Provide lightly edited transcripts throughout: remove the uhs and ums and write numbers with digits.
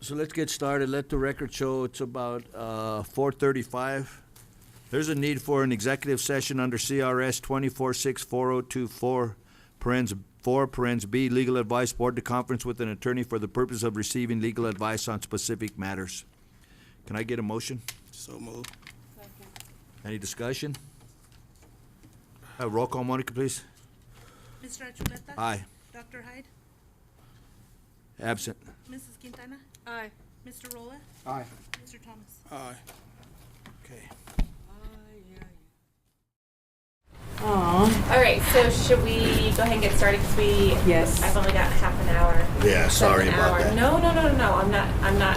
So let's get started. Let the record show it's about 4:35. There's a need for an executive session under CRS 246402 parens 4, parens B, legal advice, board to conference with an attorney for the purpose of receiving legal advice on specific matters. Can I get a motion? So moved. Any discussion? Roll call, Monica, please. Mr. Achuleta? Aye. Dr. Hyde? Absent. Mrs. Quintana? Aye. Mr. Rolla? Aye. Mr. Thomas? Aye. Okay. Aw, All right, so should we go ahead and get started? Because Yes. I've only got half an hour. Yeah, sorry An about hour. that. No.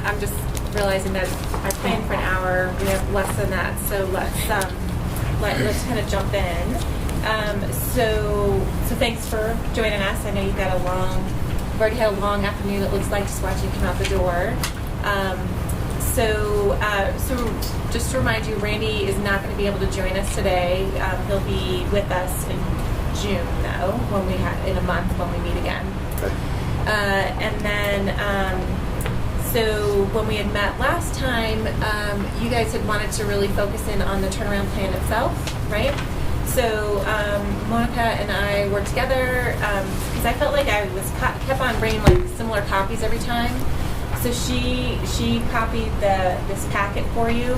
I'm just realizing that I planned for an hour. We have less than that, so let's kind of jump in. So thanks for joining us. I know you've already had a long afternoon. It looks like just watching you come out the door. So just to remind you, Randy is not going to be able to join us today. He'll be with us in June, though, in a month when we meet again. Okay. And then, so when we had met last time, you guys had wanted to really focus in on the turnaround plan itself, right? So Monica and I were together because I felt like I was kept on bringing like similar copies every time. So she copied this packet for you.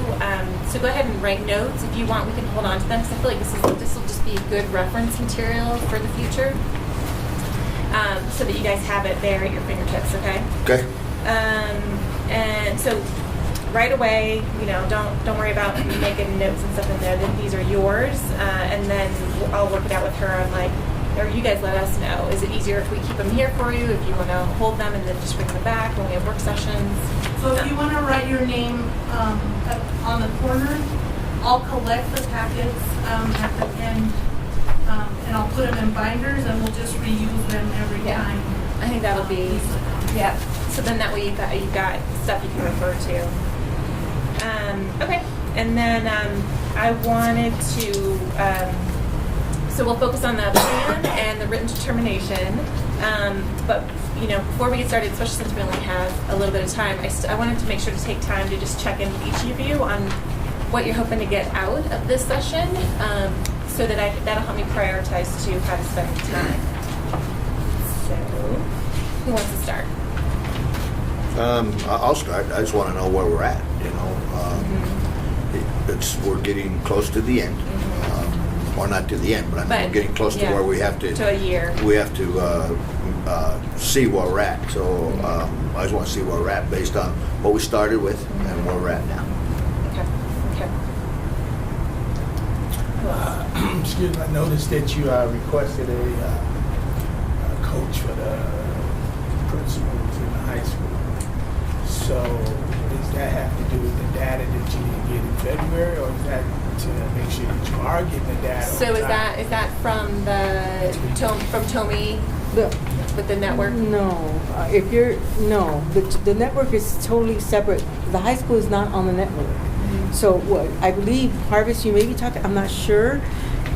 So go ahead and write notes if you want. We can hold on to them because I feel like this will just be good reference material for the future, so that you guys have it there at your fingertips. Okay. Okay. And so right away, don't worry about making notes and stuff in there. Then these are yours, and then I'll work it out with her on or you guys let us know. Is it easier if we keep them here for you? If you want to hold them and then just bring them back when we have work sessions? So if you want to write your name on the corner, I'll collect the packets at the end, and I'll put them in binders, and we'll just reuse them every Yeah. time. I think that'll be, yeah. So then that way you've got stuff you can refer to. Okay, and then I wanted to, so we'll focus on the plan and the written determination. But before we get started, especially since we only have a little bit of time, I wanted to make sure to take time to just check in with each of you on what you're hoping to get out of this session, so that that'll help me prioritize to how to spend the time. So, who wants to start? I'll start. I just want to know where we're at. We're getting close to the end, or not to the end, but we're getting close to where we have to. To a year. We have to see where we're at. So I just want to see where we're at based on what we started with and where we're at now. Okay. Excuse me, I noticed that you requested a coach for the principals in the high school. So does that have to do with the data that you didn't get in February, or is that to make sure that you are getting the data? So is that from Tomy with the network? no. The network is totally separate. The high school is not on the network. So what I believe, Harvest, you may be talking, I'm not sure,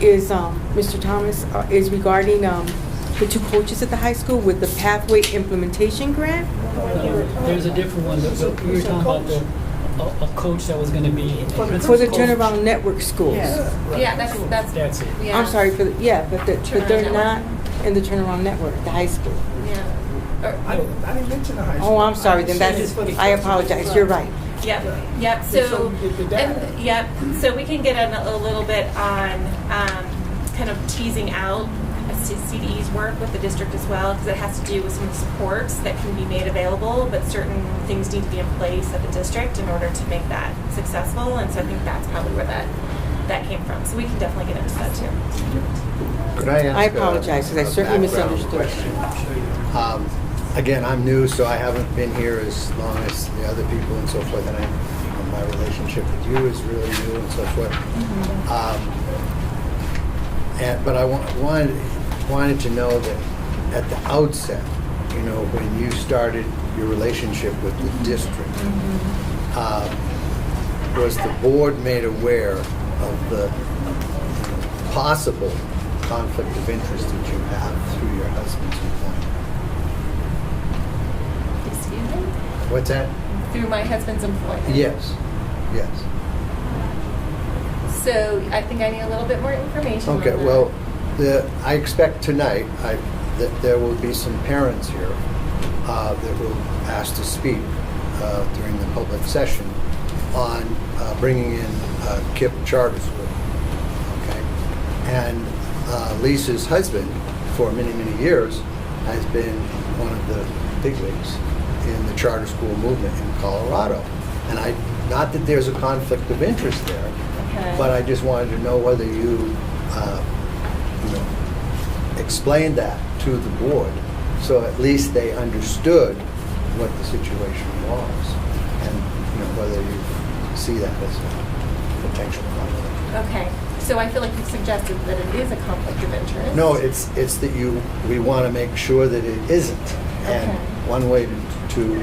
is Mr. Thomas, is regarding the two coaches at the high school with the Pathway Implementation Grant. There's a different one. We were talking about a coach that was going to be For the Turnaround Network schools. Yeah, That's it. yeah. I'm sorry but Turnaround they're Network. not in the Turnaround Network, the high school. Yeah. I didn't mention the high school. Oh, I'm sorry, then I apologize, you're right. Yep. So So, you get the data. So we can get a little bit on kind of teasing out CDE's work with the district as well, because it has to do with some of the supports that can be made available, but certain things need to be in place at the district in order to make that successful. And so I think that's probably where that came from. So we can definitely get into that too. Could I ask I apologize, because I a certainly background misunderstood. question? Again, I'm new, so I haven't been here as long as the other people and so forth, and my relationship with you is really new and so forth. But I wanted to know that at the outset, when you started your relationship with the district, was the board made aware of the possible conflict of interest that you have through your husband's employment? Excuse me? What's that? Through my husband's employment. Yes, yes. So I think I need a little bit more information on Okay, that. well, I expect tonight, that there will be some parents here that will ask to speak during the public session on bringing in KIPP Charter School. Okay? And Lisa's husband, for many, many years, has been one of the bigwigs in the charter school movement in Colorado. And not that there's a conflict of interest there, Okay. but I just wanted to know whether you explained that to the board, so at least they understood what the situation was, and whether you see that as a potential conflict. Okay, so I feel like you've suggested that it is a conflict of interest. No, it's that we want to make sure that it isn't, and Okay. one way to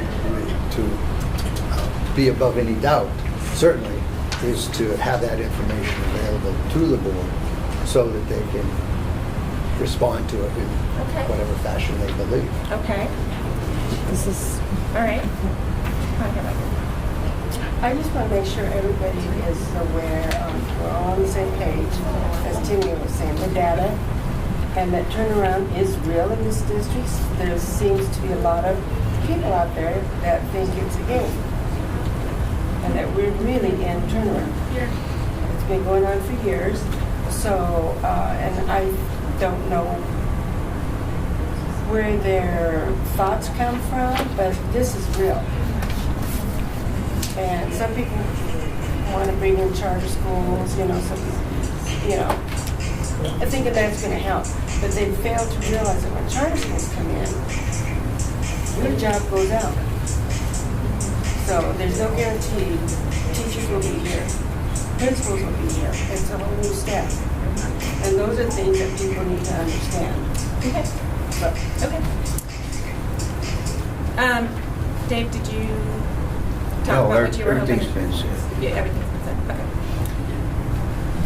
be above any doubt, certainly, is to have that information available to the board so that they can respond to it in Okay. whatever fashion they believe. Okay, This is, all right. Okay, Michael. I just want to make sure everybody is aware, we're all on the same page, as Timmy was saying, the data, and that turnaround is real in this district. There seems to be a lot of people out there that think it's a game, and that we're really in turnaround. Here. It's been going on for years, so, and I don't know where their thoughts come from, but this is real. And some people want to bring in charter schools, I think that's going to help. But they fail to realize that when charter schools come in, your job goes out. So there's no guarantee teachers will be here, principals will be here. It's a whole new staff. And those are things that people need to understand. Okay, So, okay. Dave, did you talk No, about what you were hoping? everything's been said. Yeah, everything's been said, okay.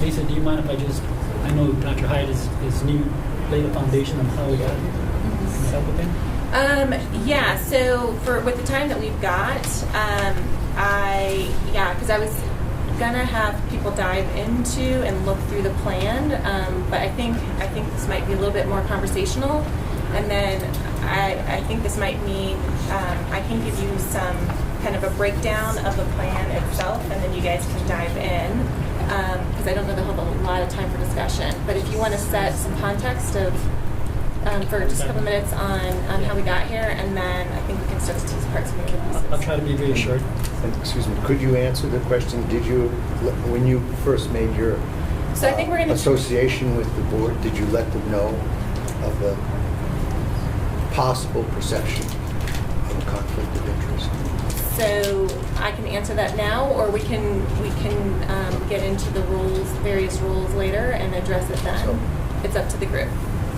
Lisa, do you mind if I know Dr. Hyde is new, laid a foundation on how we got here. Can you help with that? Yeah, so with the time that we've got, because I was gonna have people dive into and look through the plan, but I think this might be a little bit more conversational, and then I think this might mean I can give you some kind of a breakdown of the plan itself, and then you guys can dive in, because I don't know that we'll have a lot of time for discussion, but if you want to set some context of for just a couple minutes on how we got here, and then I think we can start to tease apart some of the pieces. I'll try to be very short. And, excuse me, could you answer the question, when you first made your So I think we're going to association with the board, did you let them know of the possible perception of a conflict of interest? So I can answer that now, or we can get into the rules, various rules later, and address it then. So- It's up to the group.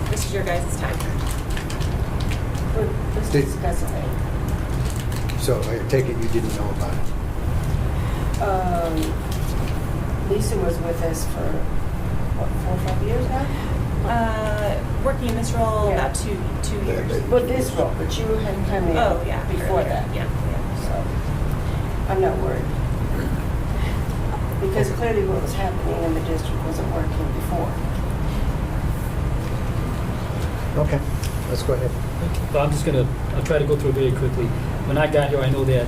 This is your guys' time. let's Did- discuss it later. So I take it you didn't know about it? Lisa was with us for, 4 or 5 years now? Working in this role Yeah. about two years. Well, this role, but you had come in Oh yeah, before earlier. that. Yeah. So, I'm not worried. Because clearly what was happening in the district wasn't working before. Okay, let's go ahead. Well, I'll try to go through it very quickly. When I got here, I know that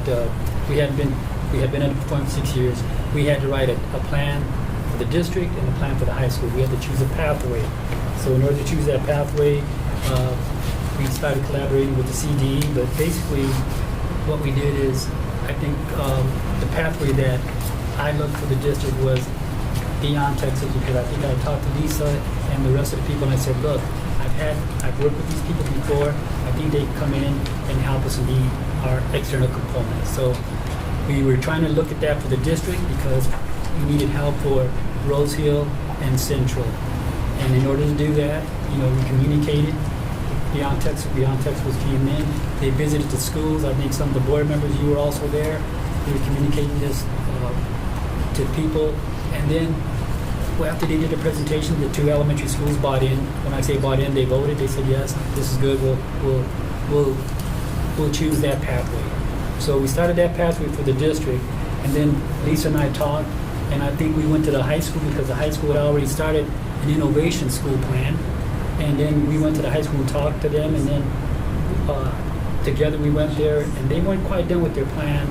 we had been at it for 6 years. We had to write a plan for the district and a plan for the high school. We had to choose a pathway. So in order to choose that pathway, we started collaborating with the CDE, but basically what we did is, I think the pathway that I looked for the district was beyond Texas, because I think I talked to Lisa and the rest of the people, and I said, look, I've worked with these people before. I think they come in and help us and be our external component. So we were trying to look at that for the district because we needed help for Rose Hill and Central. And in order to do that, we communicated. Beyond Texas came in. They visited the schools. I think some of the board members, you were also there. We were communicating this to people. And then after they did the presentation, the 2 elementary schools bought in. When I say bought in, they voted. They said, yes, this is good. We'll choose that pathway. So we started that pathway for the district, and then Lisa and I talked, and I think we went to the high school because the high school had already started an innovation school plan. And then we went to the high school and talked to them, and then together we went there, and they weren't quite done with their plan.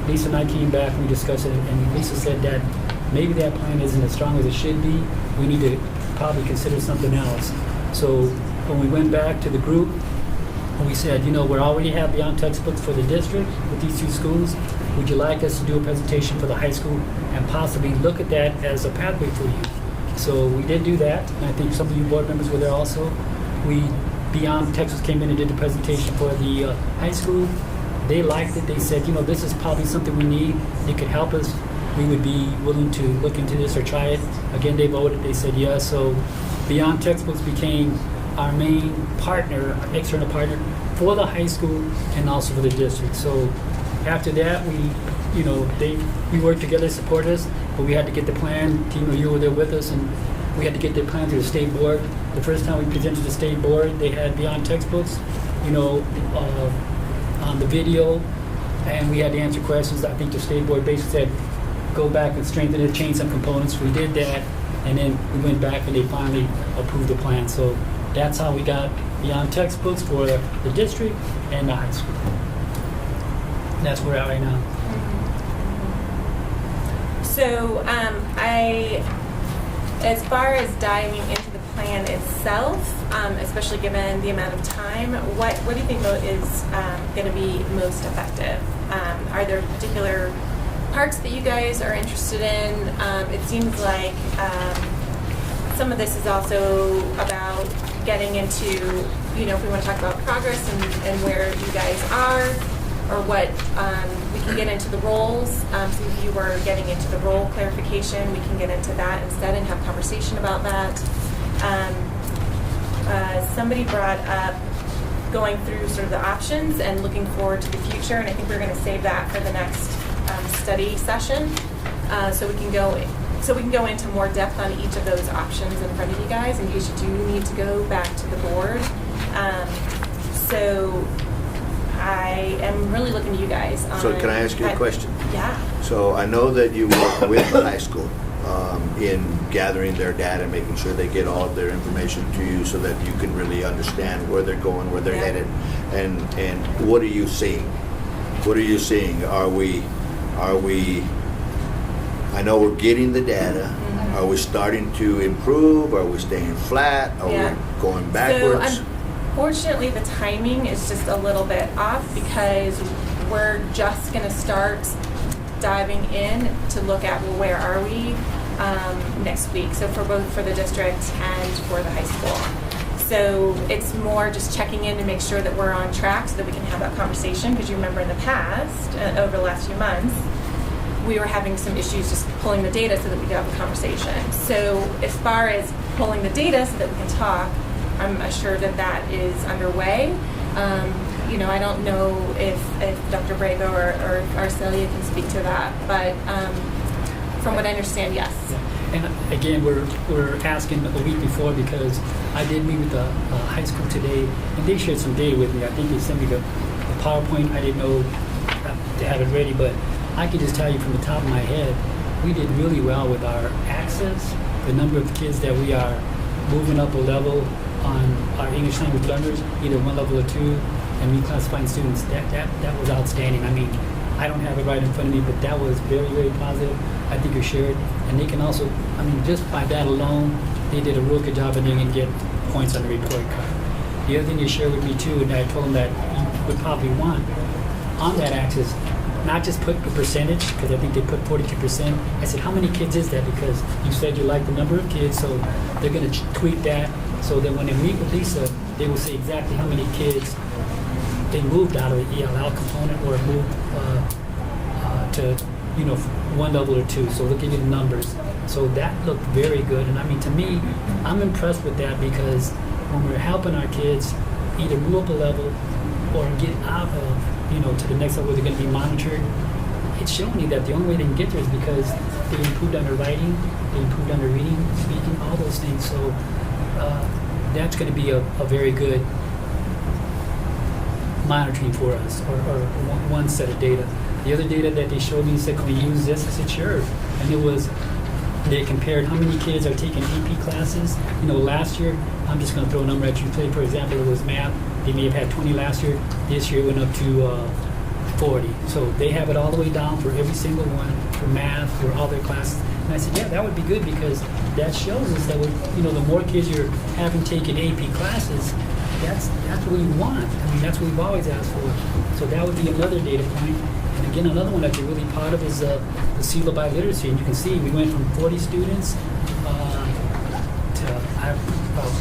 Lisa and I came back, and we discussed it, and Lisa said that maybe that plan isn't as strong as it should be. We need to probably consider something else. So when we went back to the group, and we said, we already have Beyond Textbooks for the district with these two schools. Would you like us to do a presentation for the high school and possibly look at that as a pathway for you? So we did do that, and I think some of you board members were there also. Beyond Texas came in and did the presentation for the high school. They liked it. They said, this is probably something we need. It could help us. We would be willing to look into this or try it. Again, they voted. They said yes. So Beyond Textbooks became our main partner, external partner for the high school and also for the district. So after that, we worked together to support us, but we had to get the plan. Timo, you were there with us, and we had to get the plan through the state board. The first time we presented to the state board, they had Beyond Textbooks, on the video, and we had to answer questions. I think the state board basically said, go back and strengthen it, change some components. We did that, and then we went back and they finally approved the plan. So that's how we got Beyond Textbooks for the district and the high school. That's where we're at right now. So as far as diving into the plan itself, especially given the amount of time, what do you think is going to be most effective? Are there particular parts that you guys are interested in? It seems like some of this is also about getting into, if we want to talk about progress and where you guys are, or what we can get into the roles. Some of you were getting into the role clarification. We can get into that instead and have conversation about that. Somebody brought up going through sort of the options and looking forward to the future, and I think we're going to save that for the next study session, so we can go into more depth on each of those options in front of you guys in case you do need to go back to the board. So I am really looking to you guys. So can I ask you a question? Yeah. So I know that you work with the high school in gathering their data, making sure they get all of their information to you so that you can really understand where they're going, where they're headed, and what are you seeing? What are you seeing? Are we? I know we're getting the data. Mm-hmm. Are we starting to improve? Are we staying flat? Are we going backwards? So, unfortunately, the timing is just a little bit off because we're just going to start diving in to look at, well, where are we next week? So for both for the district and for the high school. So it's more just checking in to make sure that we're on track so that we can have that conversation, because you remember in the past, over the last few months, we were having some issues just pulling the data so that we could have a conversation. So as far as pulling the data so that we can talk, I'm assured that is underway. I don't know if Dr. Brago or Arcelia can speak to that, but from what I understand, yes. Yeah. And again, we're asking a week before because I did meet with the high school today, and they shared some data with me. I think they sent me the PowerPoint. I didn't know to have it ready, but I can just tell you from the top of my head, we did really well with our access, the number of kids that we are moving up a level on our English language learners, either one level or two, and reclassifying students. That was outstanding. I mean, I don't have it right in front of me, but that was very, very positive. I think you shared. And they can also, just by that alone, they did a real good job, and they can get points on the report card. The other thing you shared with me too, and I told them that you would probably want on that axis, not just put a percentage, because I think they put 42%. I said, how many kids is that? Because you said you like the number of kids, so they're going to tweak that so that when they meet with Lisa, they will say exactly how many kids they moved out of the ELL component or moved to one level or two. So look at the numbers. So that looked very good. And to me, I'm impressed with that, because when we're helping our kids either move up a level or get out of, to the next level where they're going to be monitored, it's showing me that the only way they can get there is because they improved on their writing, they improved on their reading, speaking, all those things. So that's going to be a very good monitoring for us, or one set of data. The other data that they showed me said, can we use this? I said, sure. And it was, they compared how many kids are taking AP classes. You know, last year, I'm just going to throw a number at you. Say, for example, it was math. They may have had 20 last year. This year it went up to 40. So they have it all the way down for every single one, for math, for all their classes. And I said, yeah, that would be good, because that shows us that, you know, the more kids you're having taken AP classes, that's what we want. I mean, that's what we've always asked for. So that would be another data point. And again, another one that you're really proud of is the seal of biliteracy. And you can see we went from 40 students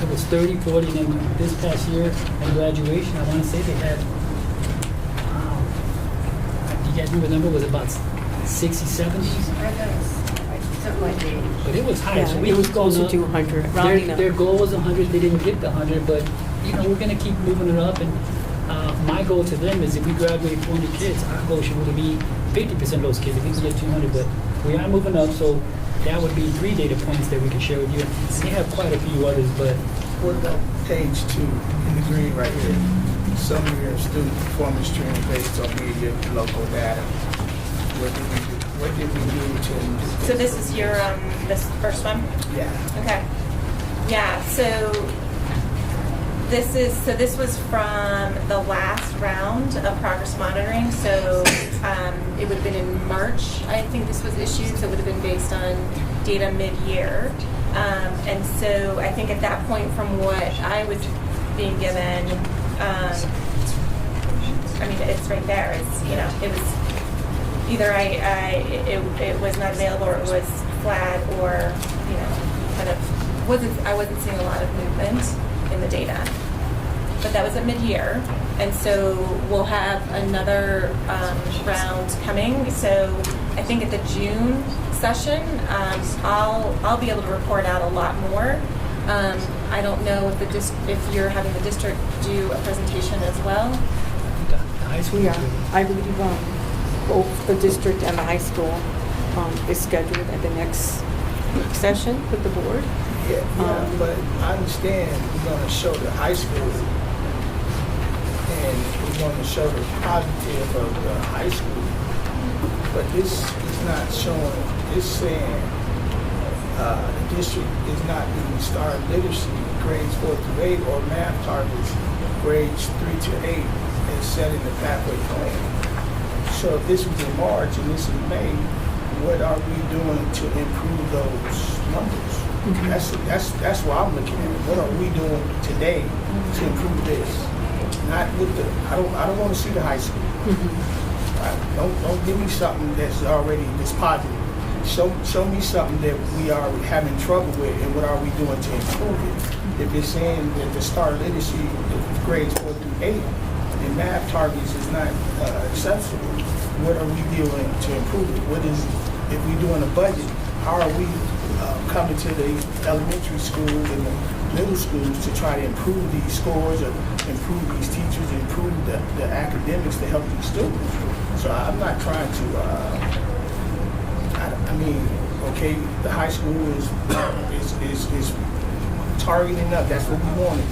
it was 30, 40, and then this past year at graduation, I want to say they had, do you guys remember the number? Was it about 60, 70? I thought it was something like that. But it was high. Yeah, So we it was keep going closer up. to 100, rounding up. Their goal was 100. They didn't get the 100, but you know, we're going to keep moving it up. And my goal to them is, if we graduate 400 kids, our goal should really be 50% of those kids. If we can get 200, but we are moving up. So that would be 3 data points that we can share with you. They have quite a few others, but What about page 2 in the green right here? Some of your student performance training based on media local data. What did we do? What did we do to? So this is your, this first one? Yeah. Okay. Yeah, so this was from the last round of progress monitoring. So it would have been in March, I think this was issued, so it would have been based on data mid-year. And so I think at that point, from what I was being given, I mean, it's right there. It's, you know, it was either it was not available, or it was flat, or, you know, kind of I wasn't seeing a lot of movement in the data. But that was at mid-year, and so we'll have another round coming. So I think at the June session, I'll be able to report out a lot more. I don't know if you're having the district do a presentation as well. the high school. We are. I believe both the district and the high school is scheduled at the next session with the board. Yeah, but I understand we're going to show the high school, and we're going to show the positive of the high school. But this is not showing, it's saying the district is not doing STAR literacy grades 4 through 8 or math targets grades 3 to 8 as set in the pathway plan. So if this was in March and this is May, what are we doing to improve those numbers? Mm-hmm. That's why I'm looking at it. What are we doing today to improve this? Not with the, I don't want to see the high school. Don't give me something that's positive. Show me something that we are having trouble with, and what are we doing to improve it? If it's saying that the STAR literacy grades 4 through 8 and math targets is not acceptable, what are we doing to improve it? What is, if we're doing a budget, how are we coming to the elementary schools and the middle schools to try to improve these scores, or improve these teachers, improve the academics to help these students? So I'm not trying to, I mean, okay, the high school is targeting up, that's what we wanted.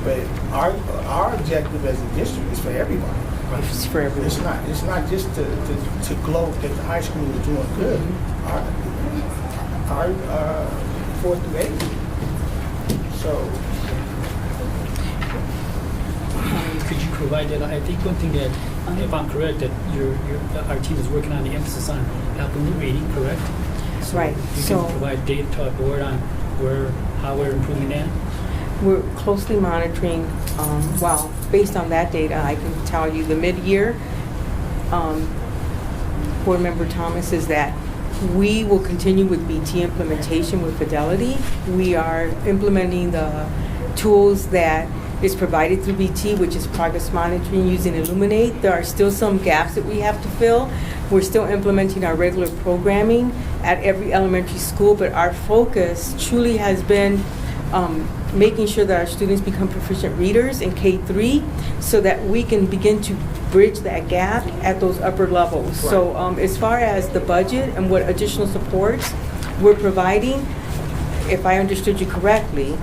But our objective as a district is for everybody. It's for everyone. It's not just to gloat that the high school is doing good. Our 4 through 8. So Could you provide that? I think one thing that, if I'm correct, that our team is working on the emphasis on helping the reading, correct? So Right. You So- can provide data to our board on how we're improving that? We're closely monitoring, based on that data, I can tell you the mid-year, Board Member Thomas, is that we will continue with BT implementation with Fidelity. We are implementing the tools that is provided through BT, which is progress monitoring using Illuminate. There are still some gaps that we have to fill. We're still implementing our regular programming at every elementary school, but our focus truly has been making sure that our students become proficient readers in K-3 so that we can begin to bridge that gap at those upper levels. So as far as the budget and what additional supports we're providing, if I understood you correctly,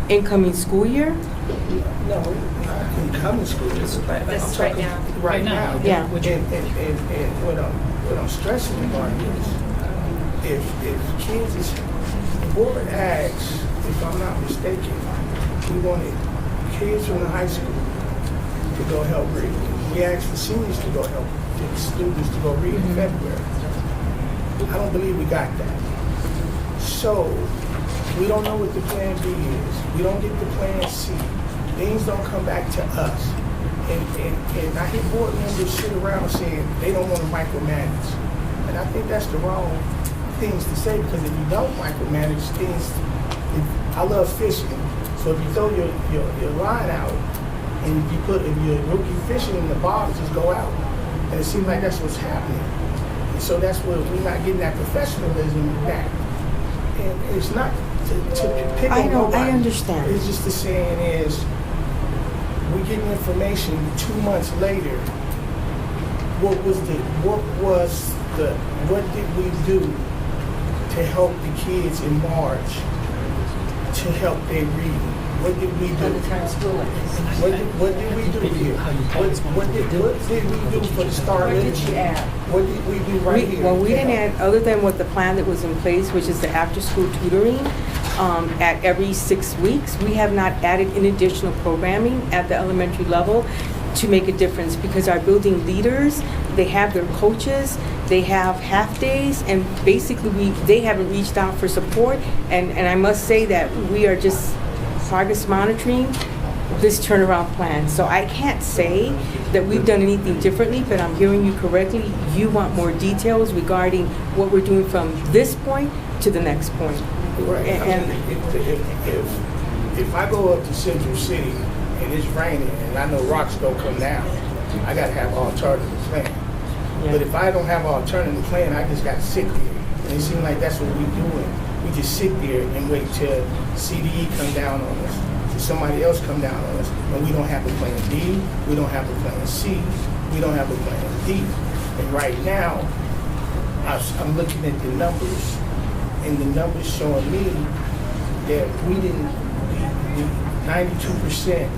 incoming school year, No, in common school. This I'm right talking now. Right now. Yeah. Would you- And what I'm stressing about is, if kids is, the board asks, if I'm not mistaken, we wanted kids from the high school to go help read. We asked the seniors to go help, the students to go read in February. I don't believe we got that. So, we don't know what the plan B is. We don't get the plan C. Things don't come back to us. And I hear board members sit around saying they don't want to micromanage. And I think that's the wrong things to say, because if you don't micromanage things, I love fishing. So if you throw your line out and if you're rookie fishing in the bottom, just go out. And it seems like that's what's happening. And so that's where we're not getting that professionalism back. And it's not to pick I on know, nobody. I understand. It's just the saying is, we getting information 2 months later. What did we do to help the kids in March to help their reading? What did we By do? the time school ends. What did we do here? What did we do for the start What of did you add? What did we do right here? Well, we to didn't help? add, other than what the plan that was in place, which is the after-school tutoring, at every 6 weeks, we have not added any additional programming at the elementary level to make a difference, because our building leaders, they have their coaches, they have half days, and basically they haven't reached out for support. And I must say that we are just progress monitoring this turnaround plan. So I can't say that we've done anything differently, but I'm hearing you correctly. You want more details regarding what we're doing from this point to the next point. Right. And- If I go up to Central City and it's raining and I know rocks don't come down, I gotta have an alternative plan. But if I don't have an alternative plan, I just gotta sit there. And it seems like that's what we're doing. We just sit there and wait till CDE come down on us, till somebody else come down on us, and we don't have a plan B, we don't have a plan C, we don't have a plan D. And right now, I'm looking at the numbers, and the numbers showing me that we 92%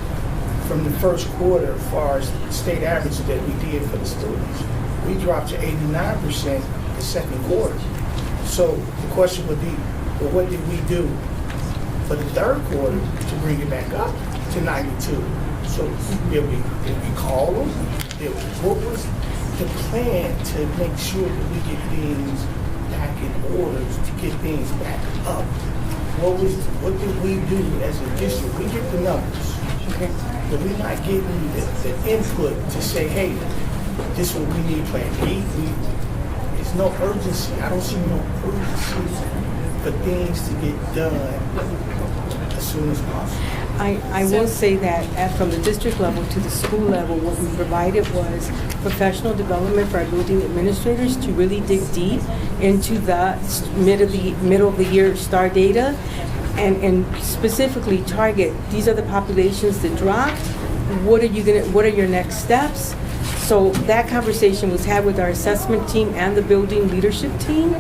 from the first quarter as far as state average that we did for the students. We dropped to 89% the second quarter. So the question would be, well, what did we do for the third quarter to bring it back up to 92? So did we call them? What was the plan to make sure that we get things back in order, to get things back up? What did we do as a district? We get the numbers, but we're not getting the input to say, hey, this is what we need, plan B. There's no urgency. I don't see no urgency for things to get done as soon as possible. I will say that from the district level to the school level, what we provided was professional development for our building administrators to really dig deep into the middle of the year STAR data and specifically target, these are the populations that dropped, what are your next steps? So that conversation was had with our assessment team and the building leadership team.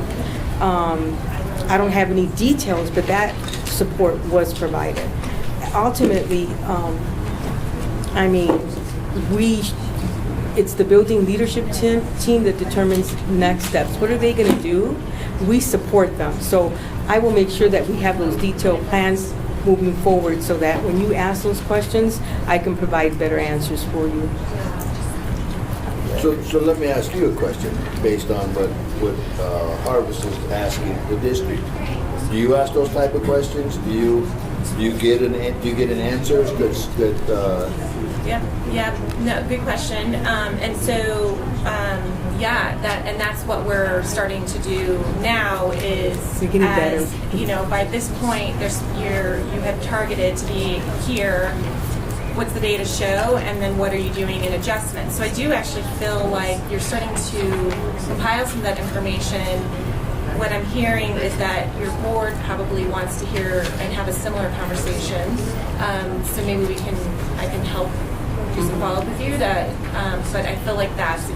I don't have any details, but that support was provided. Ultimately, it's the building leadership team that determines next steps. What are they going to do? We support them. So I will make sure that we have those detailed plans moving forward so that when you ask those questions, I can provide better answers for you. So let me ask you a question based on what Harvest is asking the district. Do you ask those type of questions? Do you get an answer that Yeah, no, good question. And so, that's what we're starting to do now is, We're getting better. by this point, you have targeted to be here. What's the data show, and then what are you doing in adjustments? So I do actually feel like you're starting to compile some of that information. What I'm hearing is that your board probably wants to hear and have a similar conversation. So maybe I can help do some follow-up with you. But I feel like that's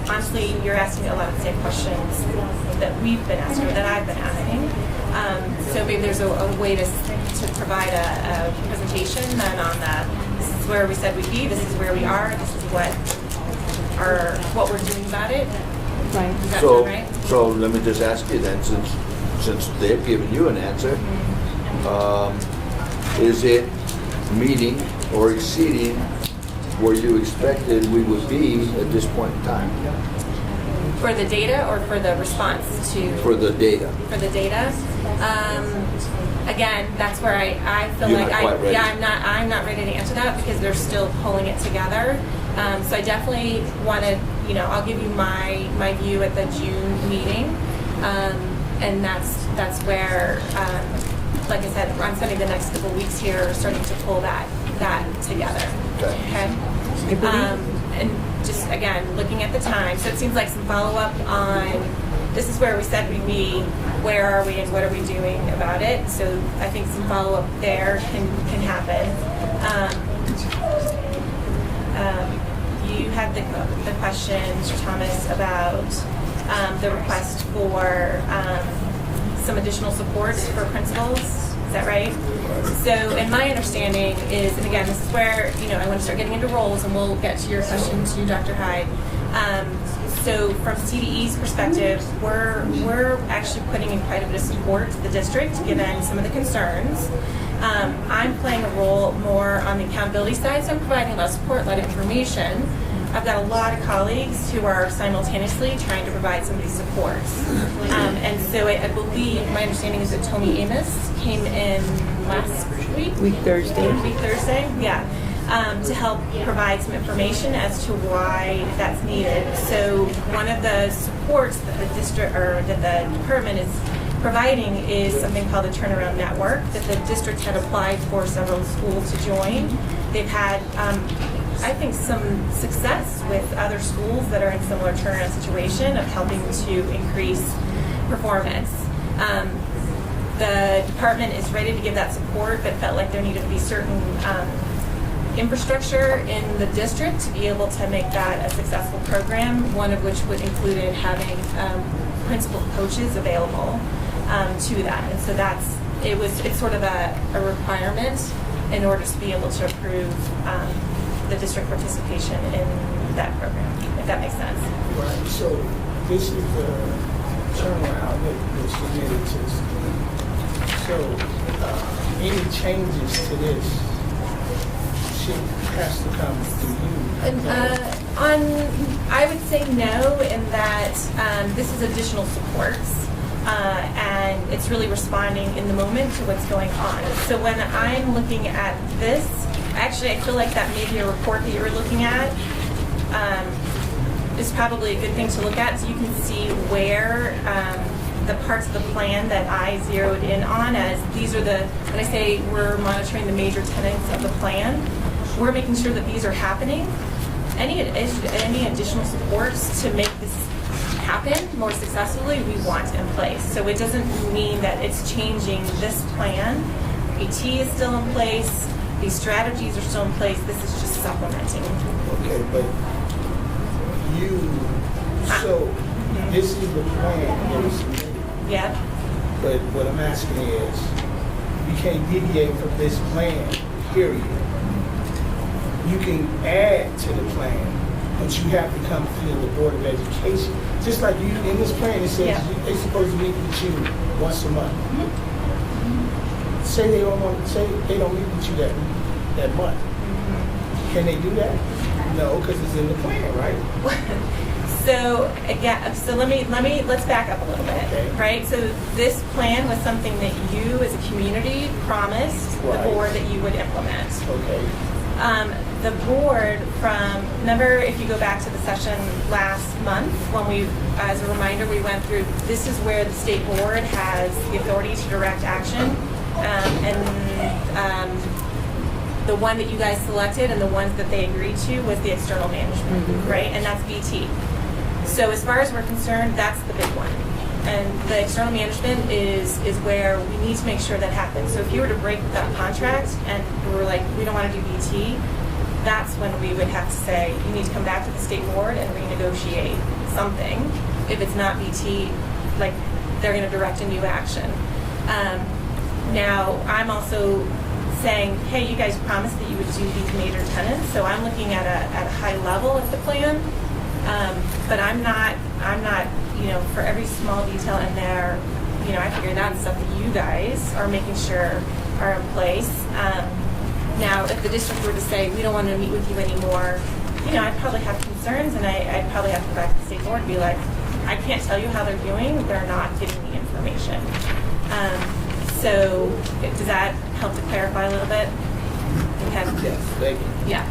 honestly, you're asking a lot of the same questions that we've been asking, or that I've been asking. So maybe there's a way to provide a presentation then on that. This is where we said we'd be, this is where we are, this is what we're doing about it. Right. Does that So, sound right? so let me just ask you then, since they've given you an answer, is it meeting or exceeding where you expected we would be at this point in time For the data or for the response to? for the data? For the data. Again, that's where I feel You're like not quite ready. I'm not ready to answer that because they're still pulling it together. So I definitely want to, I'll give you my view at the June meeting, and that's where, like I said, I'm spending the next couple of weeks here starting to pull that together. Okay. And just again looking at the time, so it seems like some follow-up on this is where we said we'd be, where are we, and what are we doing about it. So I think some follow-up there can happen. You had the question, Mr. Thomas, about the request for some additional support for principals. Is that right? So, and my understanding is, and again, this is where, I want to start getting into roles, and we'll get to your question to Dr. Hyde. So from CDE's perspective, we're actually putting in quite a bit of support to the district, given some of the concerns. I'm playing a role more on the accountability side, so I'm providing a lot of support, a lot of information. I've got a lot of colleagues who are simultaneously trying to provide some of these supports. And so I believe, my understanding is that Tony Amos came in last week? Week Thursday. Yeah. To help provide some information as to why that's needed. So one of the supports that the district or that the department is providing is something called the Turnaround Network that the district had applied for several schools to join. They've had, I think, some success with other schools that are in similar turnaround situation of helping to increase performance. The department is ready to give that support, but felt like there needed to be certain infrastructure in the district to be able to make that a successful program, one of which would included having principal coaches available to that. And so it's sort of a requirement in order to be able to approve the district participation in that program, if that makes sense. Right, so this is the turnaround that was submitted to the school. So any changes to this has to come through you. I would say no, in that this is additional supports, and it's really responding in the moment to what's going on. So when I'm looking at this, actually I feel like that may be a report that you were looking at. Is probably a good thing to look at, so you can see where the parts of the plan that I zeroed in on, as these are when I say we're monitoring the major tenets of the plan, we're making sure that these are happening. Any additional supports to make this happen more successfully, we want in place. So it doesn't mean that it's changing this plan. AT is still in place. These strategies are still in place. This is just supplementing. Okay, but so this is the plan that was submitted. Yeah. But what I'm asking is, you can't deviate from this plan, period. You can add to the plan, but you have to come through the Board of Education. Just like you, in this plan, it says they're supposed to meet with you once a month. Say they don't meet with you that month. Can they do that? No, because it's in the plan, right? So again, let's back up a little bit, Okay. right? So this plan was something that you, as a community, promised the Right. board that you would implement. Okay. The board, remember if you go back to the session last month when as a reminder, we went through, this is where the state board has the authority to direct action, and the one that you guys selected and the ones that they agreed to was the external management, right? And that's VT. So as far as we're concerned, that's the big one. And the external management is where we need to make sure that happens. So if you were to break that contract and we're like, we don't want to do VT, that's when we would have to say, you need to come back to the state board and renegotiate something. If it's not VT, like, they're going to direct a new action. Now, I'm also saying, hey, you guys promised that you would do these major tenants, so I'm looking at a high level of the plan. But I'm not, for every small detail in there, I figure that's stuff that you guys are making sure are in place. Now, if the district were to say, we don't want to meet with you anymore, I'd probably have concerns, and I'd probably have to go back to the state board and be like, I can't tell you how they're doing, they're not giving me information. So does that help to clarify a little bit? Okay. Yes, thank you. Yeah.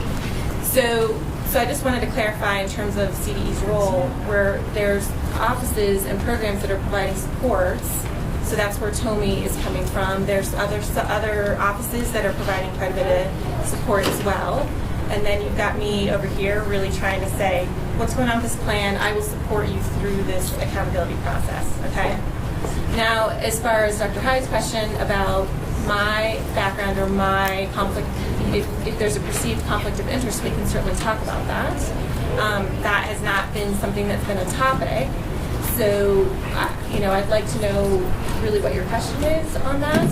So I just wanted to clarify in terms of CDE's role, where there's offices and programs that are providing supports. So that's where TOMI is coming from. There's other offices that are providing quite a bit of support as well. And then you've got me over here really trying to say, what's going on with this plan? I will support you through this accountability process, okay? Now, as far as Dr. Hyde's question about my background or my conflict, if there's a perceived conflict of interest, we can certainly talk about that. That has not been something that's been a topic. So, I'd like to know really what your question is on that,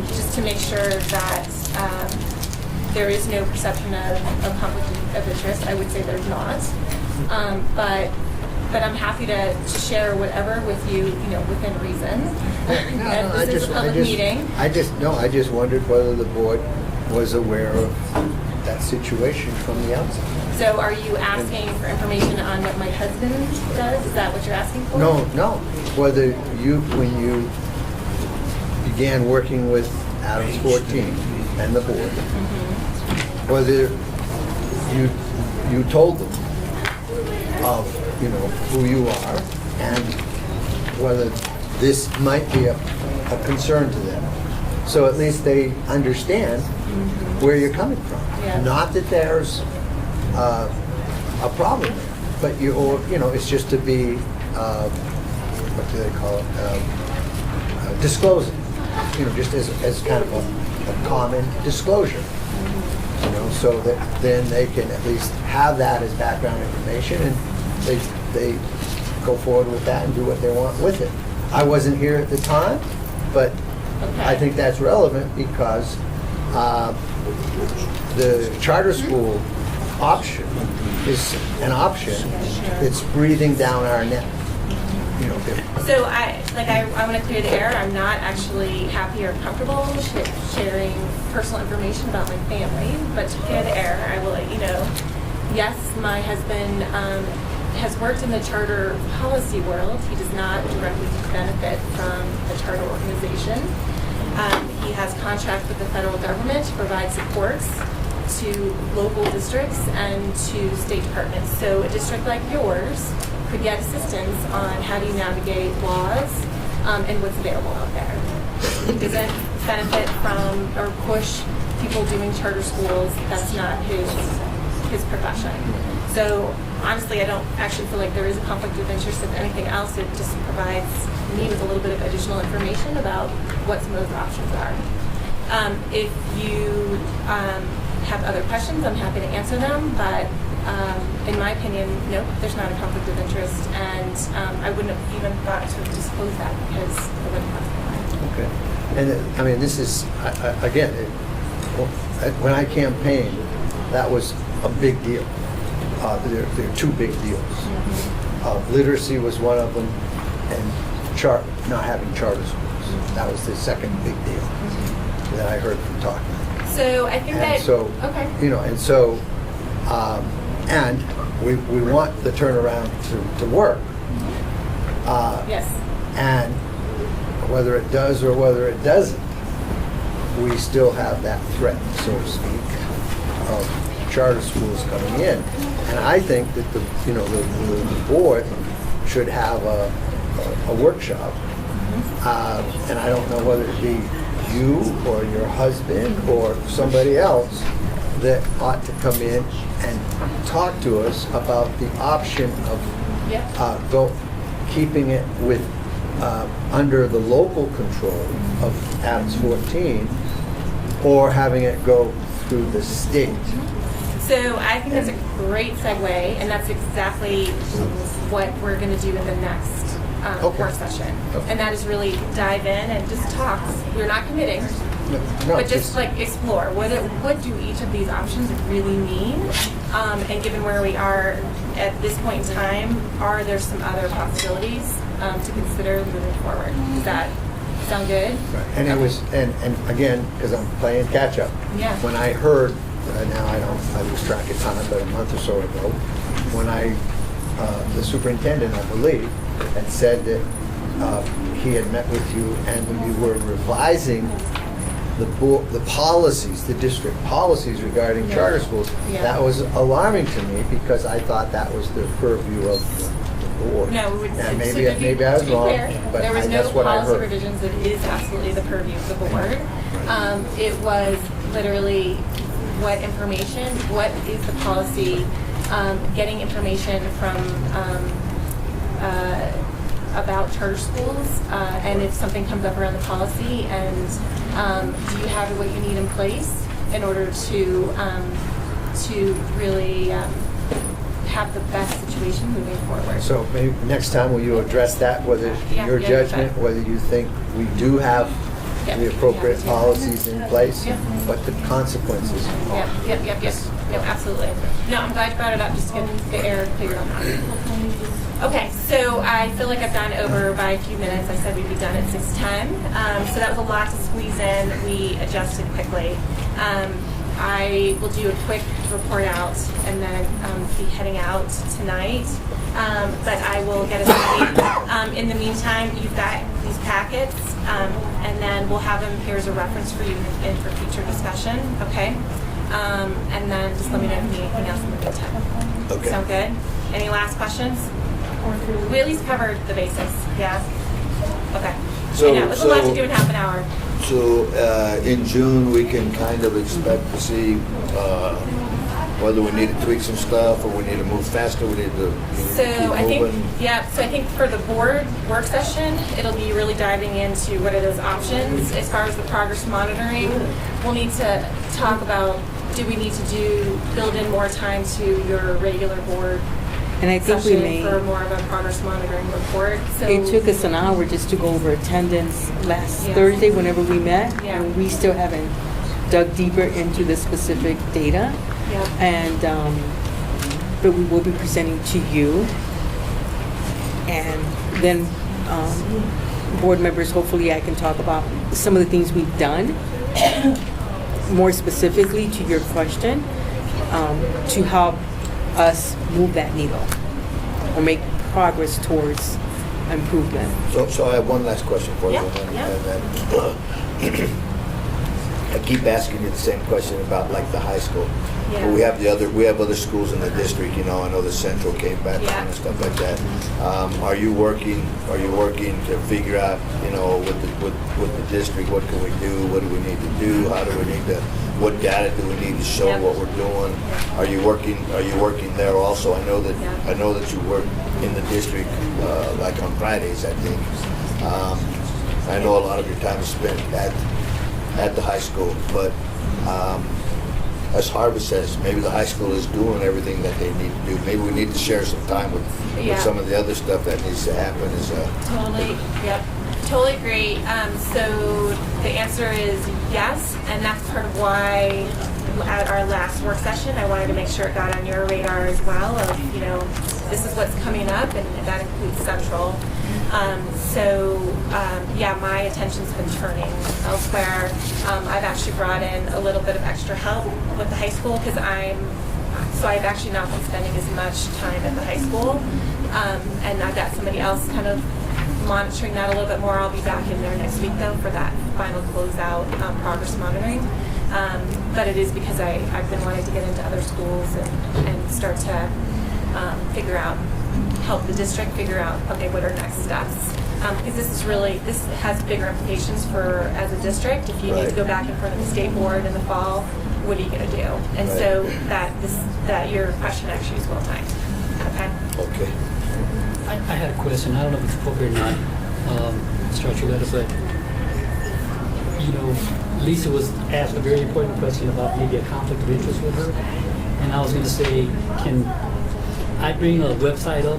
just to make sure that there is no perception of conflict of interest. I would say there's not. But I'm happy to share whatever with you, within reason. This is a public meeting. I just wondered whether the board was aware of that situation from the outset. So are you asking for information on what my husband does? Is that what you're asking for? No. Whether when you began working with Adams 14 and the board, whether you told them of who you are and whether this might be a concern to them, so at least they understand where you're coming from. Yeah. Not that there's a problem, but it's just to be what do they call it? Disclosing. Just as kind of a common disclosure. So that then they can at least have that as background information, and they go forward with that and do what they want with it. I wasn't here at the time, but I think that's relevant because the charter school option is an option. It's breathing down our neck. So I want to clear the air. I'm not actually happy or comfortable sharing personal information about my family, but to clear the air, I will let you know. Yes, my husband has worked in the charter policy world. He does not directly benefit from the charter organization. He has contracts with the federal government to provide supports to local districts and to state departments. So a district like yours could get assistance on how do you navigate laws and what's available out there. He doesn't benefit from or push people doing charter schools. That's not his profession. So honestly, I don't actually feel like there is a conflict of interest. If anything else, it just provides me with a little bit of additional information about what some of those options are. If you have other questions, I'm happy to answer them, but in my opinion, no, there's not a conflict of interest, and I wouldn't have even thought to disclose that because it wouldn't cross my mind. Okay. And this is, again, when I campaigned, that was a big deal. There are two big deals. Literacy was one of them, and not having charter schools. That was the second big deal that I heard from talking. So I think okay. And we want the turnaround to work. Yes. And whether it does or whether it doesn't, we still have that threat, so to speak, of charter schools coming in. And I think that the board should have a workshop. And I don't know whether it be you or your husband or somebody else that ought to come in and talk to us about the option of keeping it with under the local control of Adams 14 or having it go through the state. So I think that's a great segue, and that's exactly what we're going to do in the next Okay. work session. Okay. And that is really dive in and just talk. We're not committing, No, but just like explore what do each of these options really mean, and given where we are at this point in time, are there some other possibilities to consider moving forward? Does that sound good? Right. And it was, and again, because I'm playing catch up. Yeah. When I heard, now I lose track of time, but a month or so ago, when the superintendent, I believe, had said that he had met with you and when you were revising the policies, the district policies regarding charter schools, Yeah. that was alarming to me because I thought that was the purview of the board. No, we would. And so maybe I was to be wrong, clear, but there was that's no what I policy heard. revisions. It is absolutely the purview of the board. It was literally what information, what is the policy, getting information from about charter schools, and if something comes up around the policy, and do you have what you need in place in order to really have the best situation moving forward. So maybe next time, will you address that, whether Yeah, your yeah, judgment, exactly. whether you think we do have Yeah. the appropriate Yeah. policies in place, Yeah. what the consequences are? Yep. No, absolutely. No, I'm glad you brought it up just to get the air cleared on that. Okay, so I feel like I've gone over by a few minutes. I said we'd be done at 6:10. So that was a lot to squeeze in. We adjusted quickly. I will do a quick report out and then be heading out tonight. But I will get us ready. In the meantime, you've got these packets, and then we'll have them here as a reference for you and for future discussion, okay? And then just let me know if you need anything else in the meantime. Okay. Sound good? Any last questions? We at least covered the basics, yeah? Okay. So- I know, it was a lot to so- do in half an hour. So, in June, we can kind of expect to see, whether we need to tweak some stuff, or we need to move faster, we need to So keep I think, moving. so I think for the board work session, it'll be really diving into what are those options. As far as the progress monitoring, we'll need to talk about, do we need to build in more time to your regular board And I think we session may, for more of a progress monitoring report? So it took us an hour just to go over attendance last Yeah. Thursday whenever we met. Yeah. And we still haven't dug deeper into the specific data. Yeah. And, but we will be presenting to you. And then, board members, hopefully I can talk about some of the things we've done, more specifically to your question, to help us move that needle or make progress towards improvement. So I have one last question for you. Yeah, and then, I keep asking you the same question about like the high school. Yeah. But we have other schools in the district, you know, I know the Central came back Yeah. on and stuff like that. Are you working to figure out, you know, with the district, what can we do, what do we need to do, how do we need to, what data do we need to show Yeah. what we're doing? Are you working there also? I know Yeah. that you work in the district, like on Fridays, I think. I know a lot of your time is spent at the high school, but as Harvest says, maybe the high school is doing everything that they need to do. Maybe we need to share some time with Yeah. some of the other stuff that needs to happen. Totally, yep, totally agree. So the answer is yes, and that's part of why at our last work session, I wanted to make sure it got on your radar as well of, you know, this is what's coming up, and that includes Central. Yeah, my attention's been turning elsewhere. I've actually brought in a little bit of extra help with the high school because I've actually not been spending as much time at the high school. And I've got somebody else kind of monitoring that a little bit more. I'll be back in there next week though for that final closeout progress monitoring. But it is because I've been wanting to get into other schools and start to help the district figure out, okay, what are next steps? Because this has bigger implications for, as a district, if you need to go back in front of the state board in the fall, what are you gonna do? And Right. so that your question actually is well timed, okay? Okay. I had a question. I don't know if it's appropriate or not, Mr. Archuleta, but, you know, Lisa was asked a very important question about maybe a conflict of interest with her. And I was going to say, can I bring a website up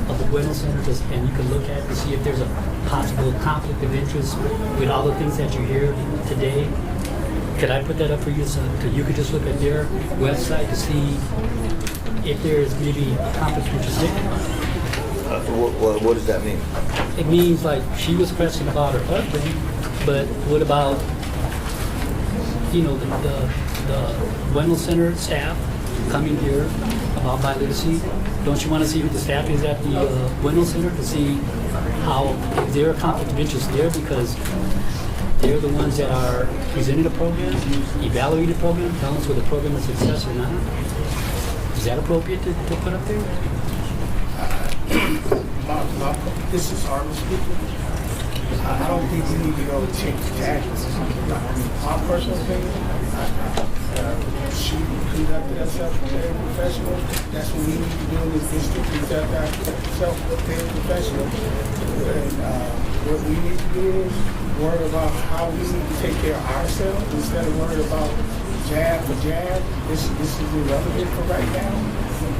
of the Bueno Center, and you can look at it to see if there's a possible conflict of interest with all the things that you hear today. Could I put that up for you so you could just look at their website to see if there's maybe a conflict of interest? What does that mean? It means like she was pressing about her husband, but what about, you know, the Wendell Center staff coming here about biliteracy? Don't you want to see who the staff is at the Wendell Center to see how, if there are conflict of interest there, because they're the ones that are presenting the program, evaluating the program, telling us whether the program is a success or not. Is that appropriate to put up there? This is Harvard speaking. I don't think we need to go change tactics. My personal opinion, she conducted herself very professional. That's what we need to do in this district, conduct ourselves very professional. And what we need to do is worry about how we need to take care of ourselves instead of worrying about jab for jab. This is irrelevant for right now.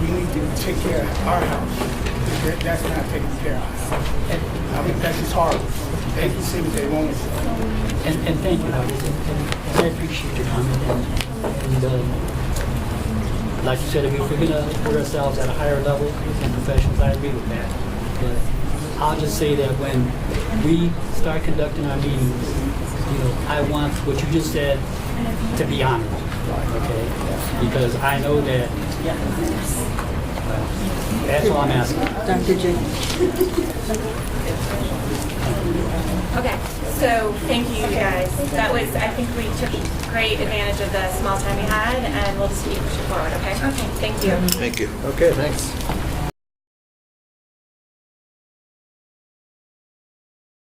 We need to take care of our house. That's not taking care of our house. I mean, that's just hard. They can see what they want to see. And thank you, Howard. And I appreciate your comment. And like you said, if we're going to put ourselves at a higher level and professionals, I agree with that. But I'll just say that when we start conducting our meetings, you know, I want what you just said to be honored, okay? Because I know that, that's all I'm asking. Dr. J. Okay, so thank you guys. That was, I think we took great advantage of the small time we had, and we'll just keep pushing forward, okay? Okay. Thank you. Thank you. Okay, thanks.